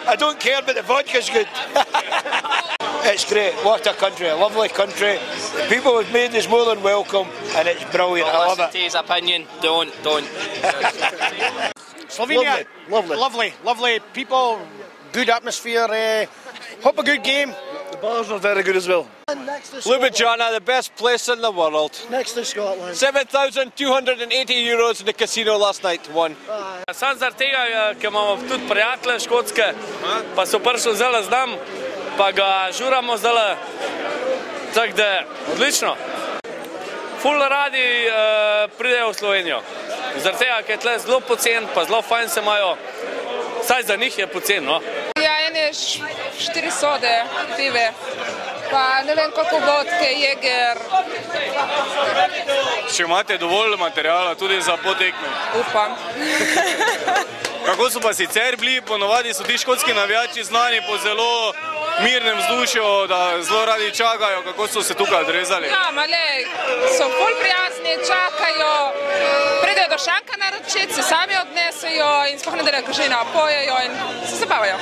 I don't care, but the vodka's good. It's great. What a country, a lovely country. The people who've made us more than welcome, and it's brilliant. I love it. To his opinion, don't. Slovenia, lovely people, good atmosphere. Hope a good game. The bars are very good as well. Ljubljana, the best place in the world. Next to Scotland. 7,280 euros in the casino last night, won. Sam zaradi tega, ker imamo tudi prijatelje škotske, pa so prišli zdaj z nam, pa ga žuramo zdaj. Tako da, odlično. Ful radi pridejo v Slovenijo. Zaradi tega, ker je tle zelo pocen, pa zelo fajn se imajo. Saj za njih je pocen, no. Ja, ene 4 sode pive, pa ne vem koliko vodke, jeger. Če imate dovolj materijala tudi za potekme? Upam. Kako so pa sicer bili? Ponovadi so ti škotski navijači znani po zelo mirnem vzdušju, da zelo radi čakajo. Kako so se tukaj odrezali? Ja, male, so bolj prijazni, čakajo, pridejo do šanka naročiti, se sami odnesejo in sploh ne delajo, ko žena pojejo in se zabavajo.